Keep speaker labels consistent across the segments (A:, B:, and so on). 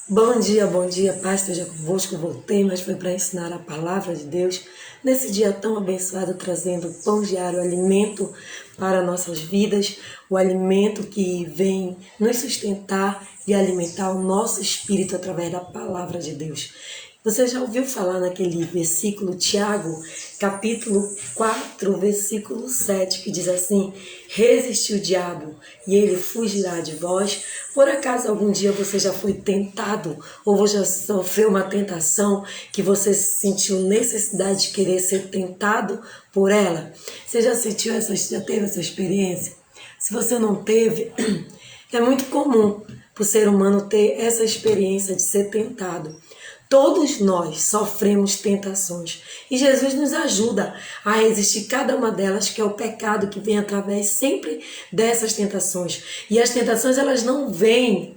A: Bom dia, paz esteja convosco. Voltei, mas foi para ensinar a palavra de Deus nesse dia tão abençoado, trazendo pão diário, alimento para nossas vidas, o alimento que vem nos sustentar e alimentar o nosso espírito através da palavra de Deus. Você já ouviu falar naquele versículo, Tiago, capítulo 4, versículo 7, que diz assim: resiste o diabo e ele fugirá de vós. Por acaso algum dia você já foi tentado ou você já sofreu uma tentação que você sentiu necessidade de querer ser tentado por ela? Você já teve essa experiência? Se você não teve, é muito comum para o ser humano ter essa experiência de ser tentado. Todos nós sofremos tentações e Jesus nos ajuda a resistir cada uma delas, que é o pecado que vem através sempre dessas tentações. E as tentações, elas não vêm,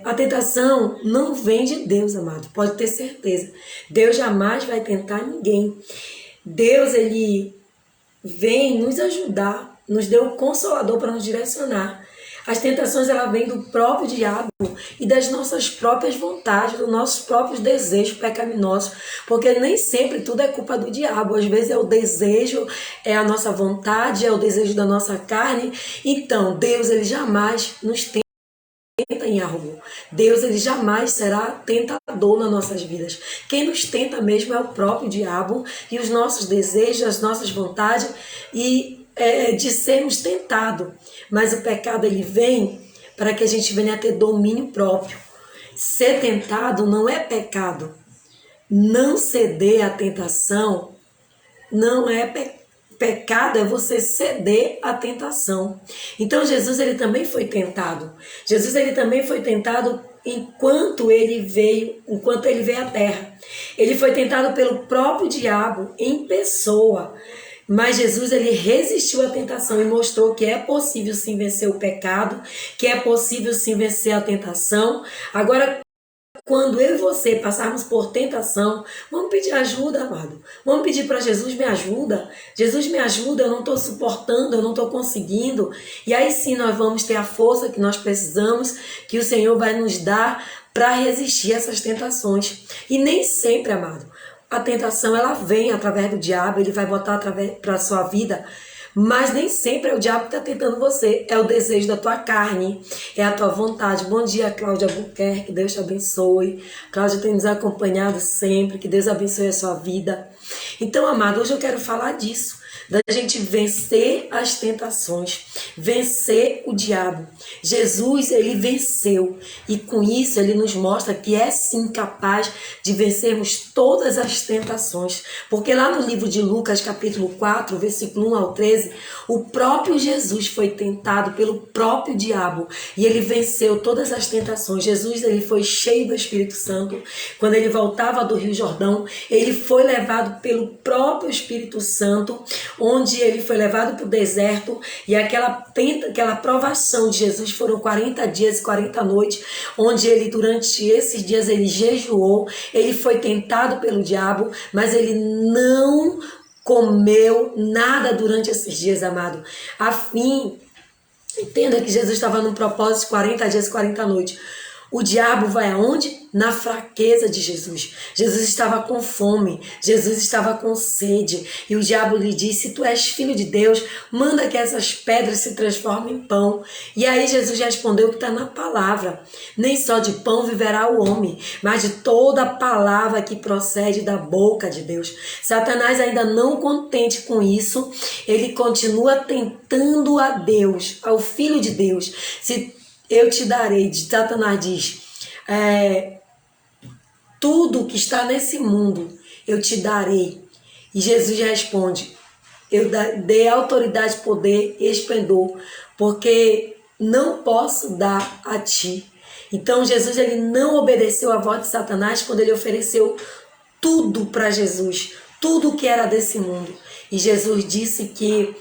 A: a tentação não vem de Deus, amado, pode ter certeza. Deus jamais vai tentar ninguém. Deus, ele vem nos ajudar, nos deu o Consolador para nos direcionar. As tentações, ela vem do próprio diabo e das nossas próprias vontades, dos nossos próprios desejos pecaminosos, porque nem sempre tudo é culpa do diabo. Às vezes é o desejo, é a nossa vontade, é o desejo da nossa carne. Então, Deus, ele jamais nos tenta em algo. Deus, ele jamais será tentador nas nossas vidas. Quem nos tenta mesmo é o próprio diabo e os nossos desejos, as nossas vontades de sermos tentados. Mas o pecado, ele vem para que a gente venha a ter domínio próprio. Ser tentado não é pecado. Não ceder à tentação não é pecado, é você ceder à tentação. Então Jesus, ele também foi tentado. Jesus, ele também foi tentado enquanto ele veio à terra. Ele foi tentado pelo próprio diabo em pessoa. Mas Jesus, ele resistiu à tentação e mostrou que é possível sim vencer o pecado, que é possível sim vencer a tentação. Agora, quando eu e você passarmos por tentação, vamos pedir ajuda, amado. Vamos pedir para Jesus: me ajuda. Jesus, me ajuda, eu não estou suportando, eu não estou conseguindo. E aí sim nós vamos ter a força que nós precisamos, que o Senhor vai nos dar para resistir a essas tentações. E nem sempre, amado, a tentação, ela vem através do diabo, ele vai botar para a sua vida, mas nem sempre é o diabo que está tentando você, é o desejo da tua carne, é a tua vontade. Bom dia, Cláudia Albuquerque, que Deus te abençoe. Cláudia tem nos acompanhado sempre, que Deus abençoe a sua vida. Então, amado, hoje eu quero falar disso, da gente vencer as tentações, vencer o diabo. Jesus, ele venceu, e com isso ele nos mostra que é sim capaz de vencermos todas as tentações, porque lá no livro de Lucas, capítulo 4, versículo 1 ao 13, o próprio Jesus foi tentado pelo próprio diabo, e ele venceu todas as tentações. Jesus, ele foi cheio do Espírito Santo. Quando ele voltava do Rio Jordão, ele foi levado pelo próprio Espírito Santo, onde ele foi levado para o deserto, e aquela provação de Jesus foram 40 dias e 40 noites, onde ele, durante esses dias, ele jejuou, ele foi tentado pelo diabo, mas ele não comeu nada durante esses dias, amado. Entenda que Jesus estava num propósito de 40 dias e 40 noites. O diabo vai aonde? Na fraqueza de Jesus. Jesus estava com fome, Jesus estava com sede, e o diabo lhe disse: se tu és filho de Deus, manda que essas pedras se transformem em pão. E aí Jesus respondeu que está na palavra: nem só de pão viverá o homem, mas de toda a palavra que procede da boca de Deus. Satanás, ainda não contente com isso, ele continua tentando a Deus, ao Filho de Deus. Se eu te darei, Satanás diz, tudo que está nesse mundo eu te darei. E Jesus responde: eu dei autoridade, poder e esplendor, porque não posso dar a ti. Então Jesus, ele não obedeceu à voz de Satanás quando ele ofereceu tudo para Jesus, tudo que era desse mundo. E Jesus disse que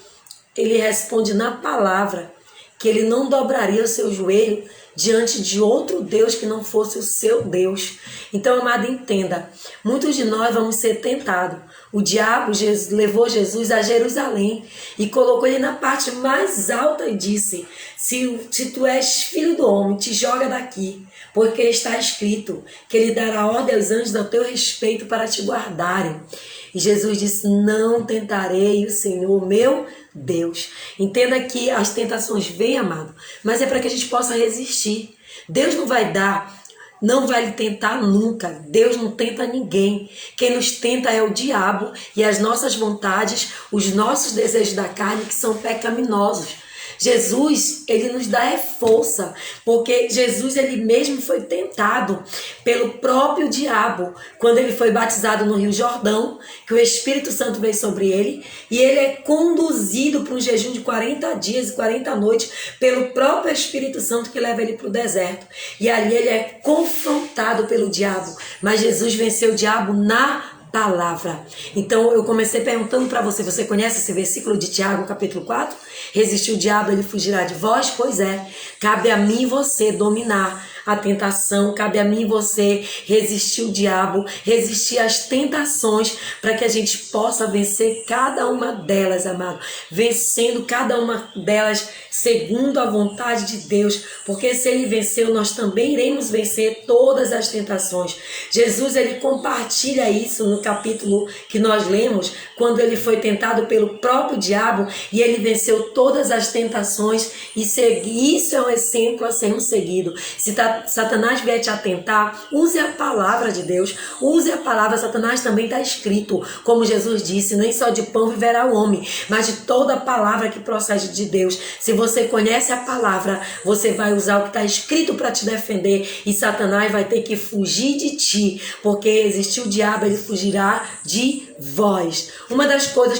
A: ele responde na palavra que ele não dobraria o seu joelho diante de outro Deus que não fosse o seu Deus. Então, amado, entenda, muitos de nós vamos ser tentados. O diabo levou Jesus a Jerusalém e colocou ele na parte mais alta e disse: se tu és filho do homem, te joga daqui, porque está escrito que ele dará ordem aos anjos ao teu respeito para te guardarem. E Jesus disse: não tentarei o Senhor meu Deus. Entenda que as tentações vêm, amado, mas é para que a gente possa resistir. Deus não vai dar, não vai lhe tentar nunca. Deus não tenta ninguém. Quem nos tenta é o diabo e as nossas vontades, os nossos desejos da carne, que são pecaminosos. Jesus, ele nos dá força, porque Jesus, ele mesmo foi tentado pelo próprio diabo, quando ele foi batizado no Rio Jordão, que o Espírito Santo veio sobre ele, e ele é conduzido para um jejum de 40 dias e 40 noites pelo próprio Espírito Santo, que leva ele para o deserto. E ali ele é confrontado pelo diabo, mas Jesus venceu o diabo na palavra. Então eu comecei perguntando para você: você conhece esse versículo de Tiago, capítulo 4? Resistir o diabo, ele fugirá de vós? Pois é, cabe a mim e você dominar a tentação, cabe a mim e você resistir o diabo, resistir às tentações, para que a gente possa vencer cada uma delas, amado, vencendo cada uma delas segundo a vontade de Deus, porque se ele venceu, nós também iremos vencer todas as tentações. Jesus, ele compartilha isso no capítulo que nós lemos, quando ele foi tentado pelo próprio diabo e ele venceu todas as tentações, e isso é um exemplo a ser seguido. Se Satanás vier te atentar, use a palavra de Deus, use a palavra. Satanás também está escrito, como Jesus disse: nem só de pão viverá o homem, mas de toda a palavra que procede de Deus. Se você conhece a palavra, você vai usar o que está escrito para te defender, e Satanás vai ter que fugir de ti, porque existiu o diabo, ele fugirá de vós. Uma das coisas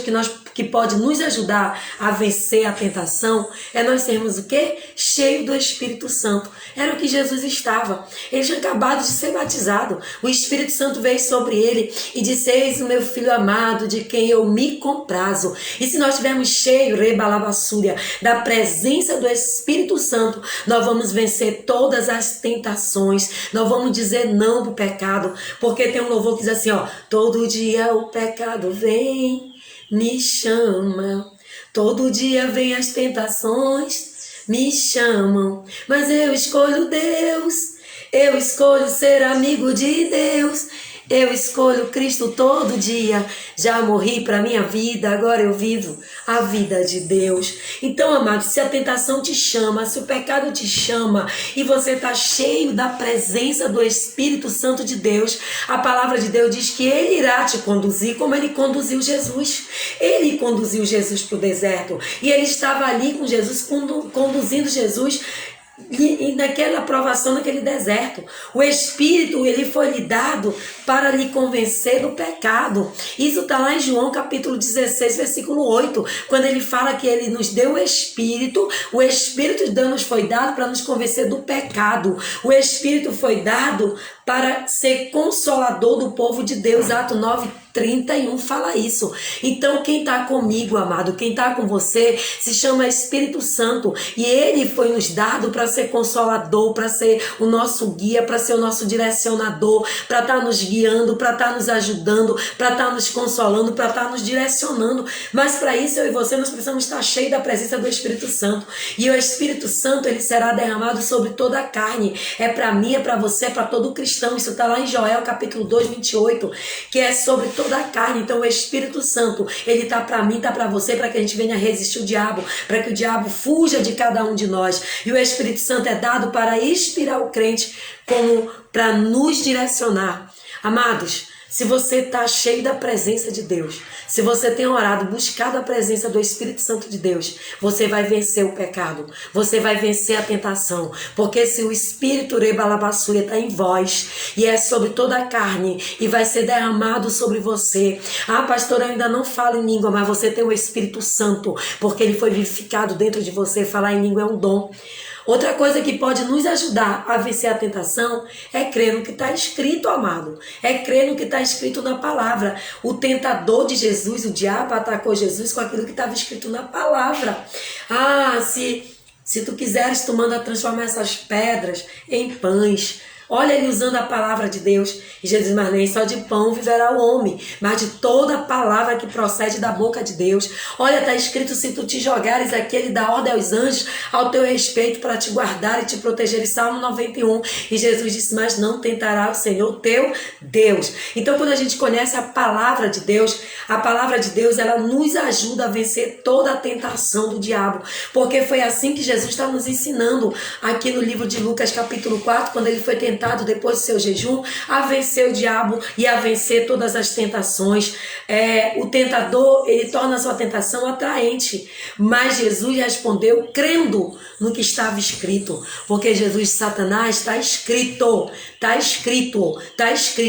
A: que pode nos ajudar a vencer a tentação é nós sermos o quê? Cheio do Espírito Santo. Era o que Jesus estava. Ele tinha acabado de ser batizado. O Espírito Santo veio sobre ele e disse: eis o meu filho amado, de quem eu me comprazo. E se nós estivermos cheios, rebalabassúria, da presença do Espírito Santo, nós vamos vencer todas as tentações. Nós vamos dizer não para o pecado, porque tem um louvor que diz assim, ó: todo dia o pecado vem, me chama, todo dia vem as tentações, me chamam, mas eu escolho Deus, eu escolho ser amigo de Deus, eu escolho Cristo todo dia. Já morri para minha vida, agora eu vivo a vida de Deus. Então, amado, se a tentação te chama, se o pecado te chama e você está cheio da presença do Espírito Santo de Deus, a palavra de Deus diz que ele irá te conduzir como ele conduziu Jesus. Ele conduziu Jesus para o deserto e ele estava ali com Jesus, conduzindo Jesus e naquela provação, naquele deserto. O Espírito, ele foi lhe dado para lhe convencer do pecado. Isso está lá em João capítulo 16, versículo 8, quando ele fala que ele nos deu o Espírito de Deus nos foi dado para nos convencer do pecado. O Espírito foi dado para ser consolador do povo de Deus. Ato 9:31 fala isso. Então quem está comigo, amado, quem está com você, se chama Espírito Santo, e ele foi nos dado para ser consolador, para ser o nosso guia, para ser o nosso direcionador, para estar nos guiando, para estar nos ajudando, para estar nos consolando, para estar nos direcionando. Mas para isso eu e você nós precisamos estar cheios da presença do Espírito Santo, e o Espírito Santo ele será derramado sobre toda a carne. É para mim, é para você, é para todo cristão. Isso está lá em Joel capítulo 2, 28, que é sobre toda a carne. Então o Espírito Santo, ele está para mim, está para você, para que a gente venha resistir o diabo, para que o diabo fuja de cada um de nós. E o Espírito Santo é dado para inspirar o crente, como para nos direcionar. Amados, se você está cheio da presença de Deus, se você tem orado, buscado a presença do Espírito Santo de Deus, você vai vencer o pecado, você vai vencer a tentação, porque se o Espírito rebalabassúria está em vós, e é sobre toda a carne, e vai ser derramado sobre você. Ah, pastor, eu ainda não falo em língua, mas você tem o Espírito Santo, porque ele foi vivificado dentro de você. Falar em língua é um dom. Outra coisa que pode nos ajudar a vencer a tentação é crer no que está escrito, amado. É crer no que está escrito na palavra. O tentador de Jesus, o diabo, atacou Jesus com aquilo que estava escrito na palavra. Ah, se Se tu quiseres, tu manda transformar essas pedras em pães. Olha ele usando a palavra de Deus. E Jesus diz, mas nem só de pão viverá o homem, mas de toda a palavra que procede da boca de Deus. Olha, está escrito, se tu te jogares aqui, ele dá ordem aos anjos ao teu respeito para te guardar e te proteger. Em Salmo 91. E Jesus disse, mas não tentará o Senhor teu Deus. Então, quando a gente conhece a palavra de Deus, ela nos ajuda a vencer toda a tentação do diabo. Porque foi assim que Jesus está nos ensinando aqui no livro de Lucas, capítulo 4, quando ele foi tentado depois do seu jejum, a vencer o diabo e a vencer todas as tentações. O tentador, ele torna a sua tentação atraente, mas Jesus respondeu crendo no que estava escrito, porque Jesus, Satanás, está escrito,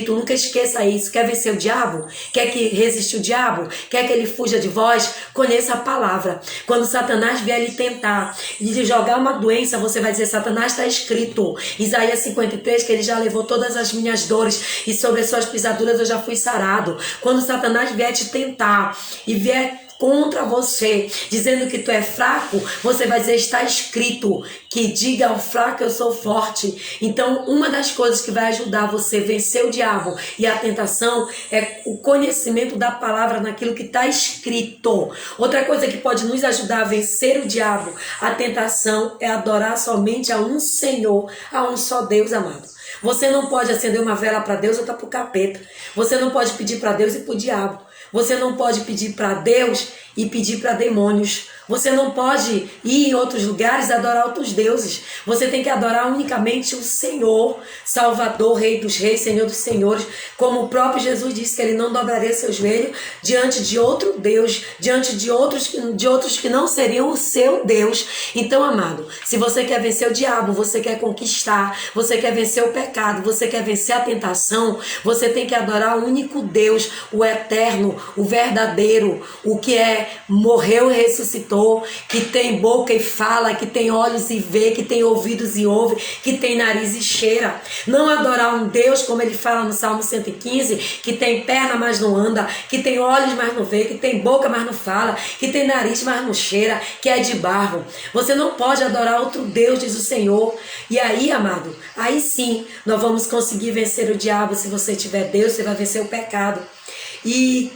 A: nunca esqueça isso. Quer vencer o diabo? Quer que resista o diabo? Quer que ele fuja de vós? Conheça a palavra. Quando Satanás vier lhe tentar e lhe jogar uma doença, você vai dizer, Satanás, está escrito, Isaías 53, que ele já levou todas as minhas dores e sobre as suas pisaduras eu já fui sarado. Quando Satanás vier te tentar e vier contra você, dizendo que tu é fraco, você vai dizer, está escrito, que diga ao fraco eu sou forte. Então, uma das coisas que vai ajudar você a vencer o diabo e a tentação é o conhecimento da palavra naquilo que está escrito. Outra coisa que pode nos ajudar a vencer o diabo, a tentação, é adorar somente a um Senhor, a um só Deus, amado. Você não pode acender uma vela para Deus ou tá pro capeta. Você não pode pedir para Deus e pro diabo. Você não pode pedir para Deus e pedir para demônios. Você não pode ir em outros lugares e adorar outros deuses. Você tem que adorar unicamente o Senhor, Salvador, Rei dos Reis, Senhor dos Senhores. Como o próprio Jesus disse que ele não dobraria seu joelho diante de outro Deus, diante de outros que não seriam o seu Deus. Então, amado, se você quer vencer o diabo, você quer conquistar, você quer vencer o pecado, você quer vencer a tentação, você tem que adorar o único Deus, o eterno, o verdadeiro, o que morreu e ressuscitou, que tem boca e fala, que tem olhos e vê, que tem ouvidos e ouve, que tem nariz e cheira. Não adorar um Deus, como ele fala no Salmo 115, que tem perna, mas não anda, que tem olhos, mas não vê, que tem boca, mas não fala, que tem nariz, mas não cheira, que é de barro. Você não pode adorar outro Deus, diz o Senhor. E aí, amado, aí sim, nós vamos conseguir vencer o diabo. Se você tiver Deus, você vai vencer o pecado. E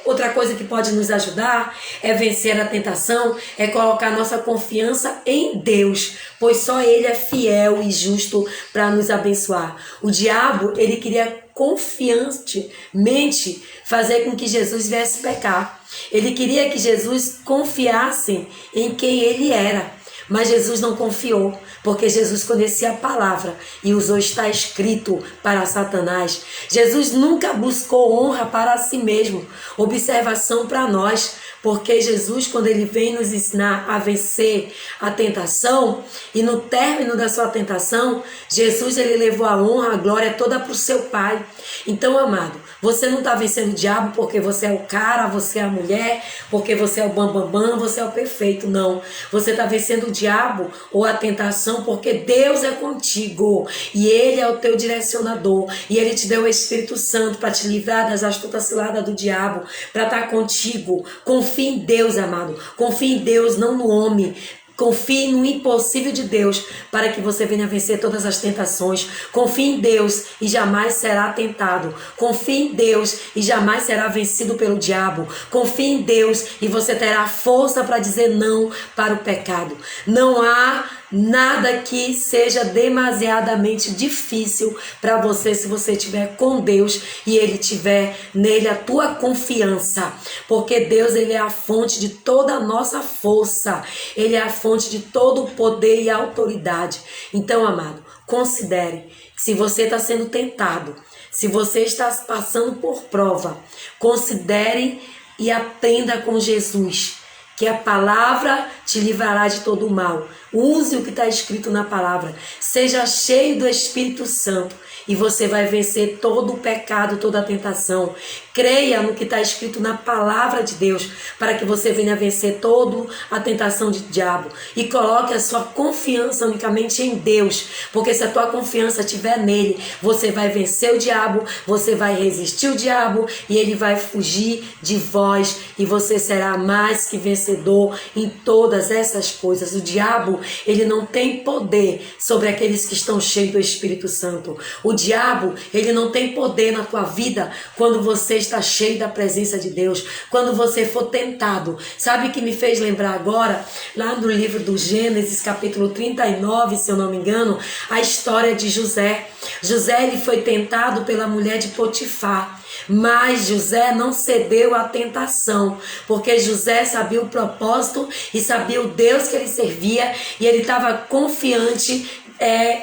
A: outra coisa que pode nos ajudar é vencer a tentação, é colocar nossa confiança em Deus, pois só Ele é fiel e justo para nos abençoar. O diabo, ele queria confiantemente fazer com que Jesus viesse pecar. Ele queria que Jesus confiasse em quem Ele era, mas Jesus não confiou, porque Jesus conhecia a palavra e usou está escrito para Satanás. Jesus nunca buscou honra para si mesmo. Observação para nós, porque Jesus, quando ele vem nos ensinar a vencer a tentação, e no término da sua tentação, Jesus ele levou a honra, a glória toda para o seu Pai. Então, amado, você não está vencendo o diabo porque você é o cara, você é a mulher, porque você é o bambambam, você é o perfeito. Não. Você está vencendo o diabo ou a tentação porque Deus é contigo e Ele é o teu direcionador e Ele te deu o Espírito Santo para te livrar das astutas ciladas do diabo, para estar contigo. Confie em Deus, amado. Confie em Deus, não no homem. Confie no impossível de Deus para que você venha vencer todas as tentações. Confie em Deus e jamais será tentado. Confie em Deus e jamais será vencido pelo diabo. Confie em Deus e você terá força para dizer não para o pecado. Não há nada que seja demasiadamente difícil para você se você estiver com Deus e Ele tiver nele a tua confiança. Porque Deus ele é a fonte de toda a nossa força. Ele é a fonte de todo o poder e autoridade. Então, amado, considere que se você está sendo tentado, se você está passando por prova, considere e aprenda com Jesus, que a palavra te livrará de todo o mal. Use o que está escrito na palavra. Seja cheio do Espírito Santo e você vai vencer todo o pecado, toda a tentação. Creia no que está escrito na palavra de Deus, para que você venha vencer toda a tentação de diabo. E coloque a sua confiança unicamente em Deus, porque se a tua confiança estiver nele, você vai vencer o diabo, você vai resistir o diabo e ele vai fugir de vós e você será mais que vencedor em todas essas coisas. O diabo, ele não tem poder sobre aqueles que estão cheios do Espírito Santo. O diabo, ele não tem poder na tua vida quando você está cheio da presença de Deus, quando você for tentado. Sabe o que me fez lembrar agora? Lá no livro do Gênesis, capítulo 39, se eu não me engano, a história de José. José, ele foi tentado pela mulher de Potifar, mas José não cedeu à tentação, porque José sabia o propósito e sabia o Deus que ele servia, e ele estava confiante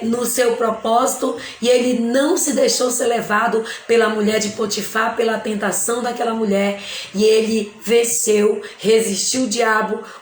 A: no seu propósito, e ele não se deixou ser levado pela mulher de Potifar, pela tentação daquela mulher, e ele venceu, resistiu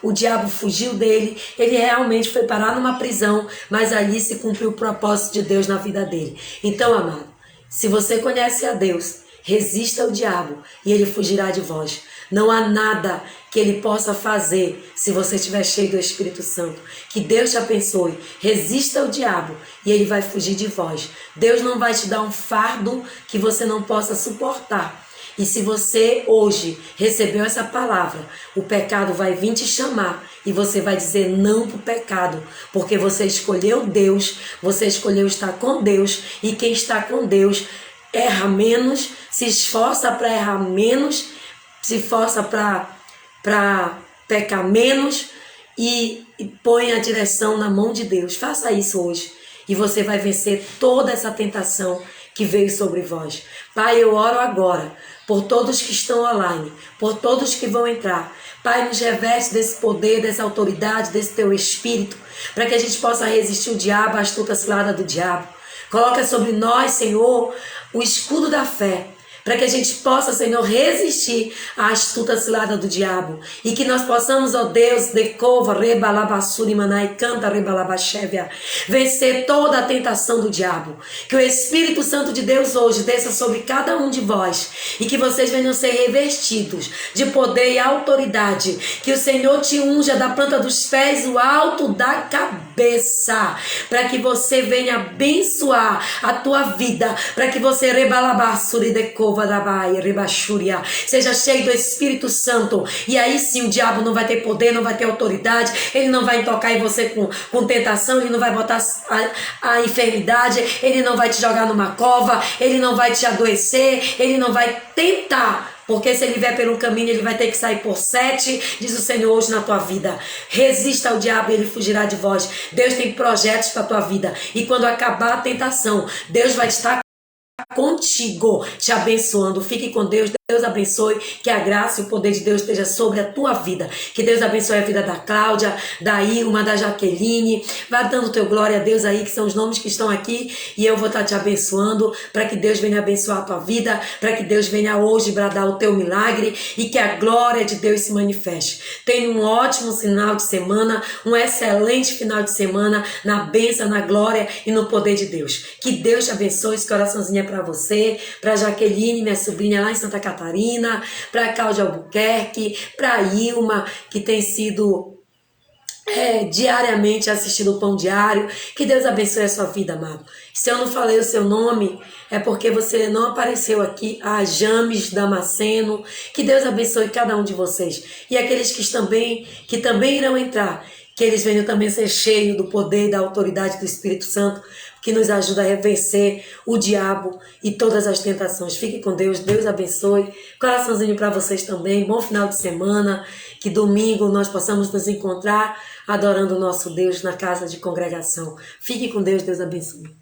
A: o diabo fugiu dele, ele realmente foi parar numa prisão, mas ali se cumpriu o propósito de Deus na vida dele. Então, amado, se você conhece a Deus, resista ao diabo e ele fugirá de vós. Não há nada que ele possa fazer se você estiver cheio do Espírito Santo. Que Deus te abençoe. Resista ao diabo e ele vai fugir de vós. Deus não vai te dar um fardo que você não possa suportar. E se você hoje recebeu essa palavra, o pecado vai vir te chamar e você vai dizer não para o pecado, porque você escolheu Deus, você escolheu estar com Deus, e quem está com Deus erra menos, se esforça para errar menos, se esforça para pecar menos e põe a direção na mão de Deus. Faça isso hoje e você vai vencer toda essa tentação que veio sobre vós. Pai, eu oro agora por todos que estão online, por todos que vão entrar. Pai, nos reveste desse poder, dessa autoridade, desse teu Espírito, para que a gente possa resistir o diabo, a astuta cilada do diabo. Coloca sobre nós, Senhor, o escudo da fé, para que a gente possa, Senhor, resistir à astuta cilada do diabo. E que nós possamos, ó Deus, decova, rebalabassuri, manai, canta, rebalabachevia, vencer toda a tentação do diabo. Que o Espírito Santo de Deus hoje desça sobre cada um de vós. E que vocês venham ser revestidos de poder e autoridade. Que o Senhor te unja da planta dos pés, o alto da cabeça. Para que você venha abençoar a tua vida. Para que você rebalabassuri, decova, seja cheio do Espírito Santo, e aí sim o diabo não vai ter poder, não vai ter autoridade, ele não vai tocar em você com tentação, ele não vai botar a enfermidade, ele não vai te jogar numa cova, ele não vai te adoecer, ele não vai tentar. Porque se ele vier pelo caminho, ele vai ter que sair por 7, diz o Senhor hoje na tua vida. Resista ao diabo e ele fugirá de vós. Deus tem projetos para a tua vida, e quando acabar a tentação, Deus vai estar contigo, te abençoando. Fique com Deus. Deus abençoe, que a graça e o poder de Deus esteja sobre a tua vida. Que Deus abençoe a vida da Cláudia, da Ilma, da Jaqueline. Vai dando teu glória a Deus aí, que são os nomes que estão aqui, e eu vou estar te abençoando, para que Deus venha abençoar a tua vida, para que Deus venha hoje bradar o teu milagre e que a glória de Deus se manifeste. Tenha um ótimo final de semana, um excelente final de semana, na bênção, na glória e no poder de Deus. Que Deus te abençoe. Esse coraçãozinho é para você, para Jaqueline, minha sobrinha lá em Santa Catarina, para Cláudia Albuquerque, para Ilma, que tem sido diariamente assistindo o Pão Diário. Que Deus abençoe a sua vida, amado. Se eu não falei o seu nome, é porque você não apareceu aqui. A James Damasceno. Que Deus abençoe cada um de vocês. E aqueles que também irão entrar, que eles venham também ser cheios do poder e da autoridade do Espírito Santo, que nos ajuda a vencer o diabo e todas as tentações. Fique com Deus, Deus abençoe. Coraçãozinho para vocês também, bom final de semana, que domingo nós possamos nos encontrar adorando o nosso Deus na casa de congregação. Fique com Deus, Deus abençoe.